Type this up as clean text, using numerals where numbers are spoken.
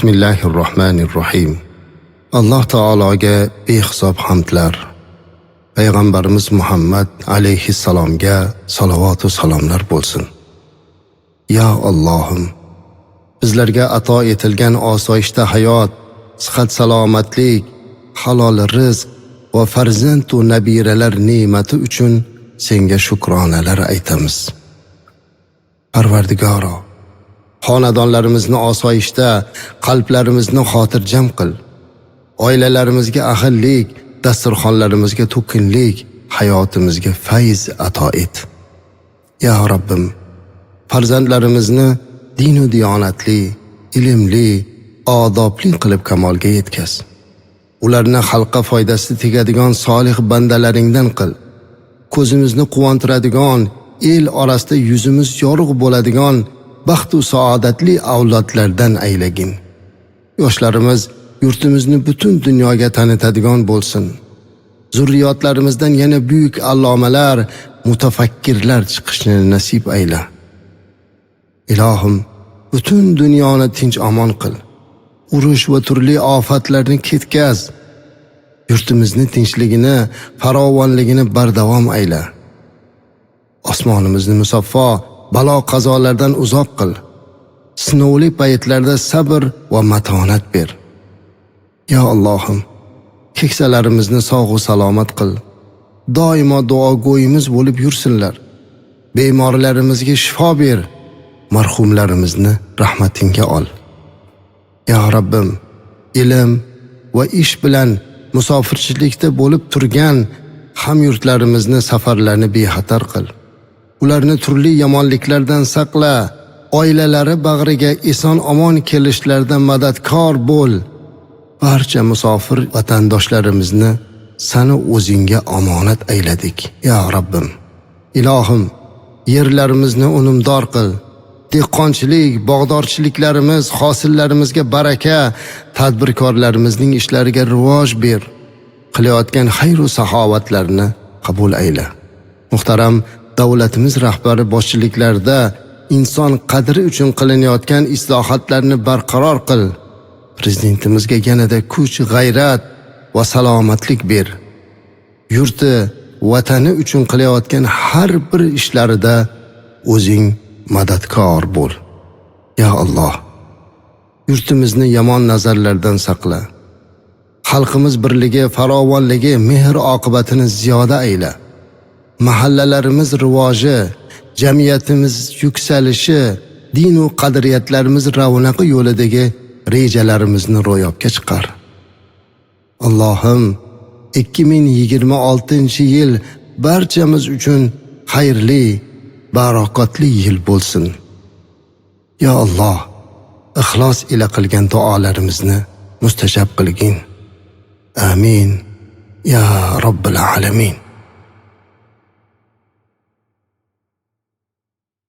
Bismillahirrohmanirrohim. Alloh taologa behisob hamdlar, payg'ambarimiz Muhammad alayhissalomga salovat va salomlar bo'lsin. Ya Allohim, bizlarga ato etilgan osoyishta hayot, sihat salomatlik, halol rizq va farzand va nabiralar ne'mati uchun senga shukronalar aytamiz. Parvardigoro, xonadonlarimizni osoyishta, qalblarimizni xotirjam qil. Oilalarimizga ahillik, dasturxonlarimizga to'kinlik, hayotimizga fayz ato et. Ya Rabbim, farzandlarimizni din va diyonatli, ilmli, odobli qilib kamolga yetkaz. Ularni xalqqa foydasi tegadigan solih bandalaringdan qil. Ko'zimizni quvontiradigan, el orasida yuzimiz yorug' bo'ladigan baxt va saodatli avlodlardan aylagin. Yoshlarimiz yurtimizni butun dunyoga tanitadigan bo'lsin. Zurriyotlarimizdan yana buyuk allomalar, mutafakkirlar chiqishini nasib ayla. Ilohim, butun dunyoni tinch omon qil. Urush va turli ofatlarni ketkaz. Yurtimizni tinchligini, farovonligini bardavom ayla. Osmonimizni musaffo, balo qazolardan uzoq qil. Sinovli paytlarda sabr va matonat ber. Ya Allohim, keksalarimizni sog' va salomat qil. Doimo duogo'yimiz bo'lib yursinlar. Bemorlarimizga shifo ber. Marhumlarimizni rahmatingga ol. Ya Rabbim, ilm va ish bilan musofirchilikda bo'lib turgan hamyurtlarimizni safarlarni bexatar qil. Ularni turli yomonliklardan saqla. Oilalari bag'riga eson-omon kelishlarida madadkor bo'l. Barcha musofir vatandoshlarimizni sani o'zingga omonat ayladik. Ya Rabbim, Ilohim, yerlarimizni unumdor qil. Dehqonchilik, bog'dorchiliklarimiz, hosillarimizga baraka, tadbirkorlarimizning ishlariga rivoj ber. Qilayotgan xayr va saxovatlarni qabul ayla. Muhtaram davlatimiz rahbari boshchiliklarida inson qadri uchun qilinayotgan islohotlarni barqaror qil. Prezidentimizga yanada kuch, g'ayrat va salomatlik ber. Yurti, vatani uchun qilayotgan har bir ishlarida o'zing madadkor bo'l. Ya Alloh, yurtimizni yomon nazarlardan saqla. Xalqimiz birligi, farovonligi, mehr oqibatini ziyoda ayla. Mahallalarimiz rivoji, jamiyatimiz yuksalishi, din va qadriyatlarimiz ravnaqi yo'lidagi rejalarimizni ro'yobga chiqar. Allohim, 2026-yil barchamiz uchun xayrli, barakotli yil bo'lsin. Ya Alloh, ixlos ila qilgan duolarimizni mustajab qilgin. Amin. Ya Robbil alamin.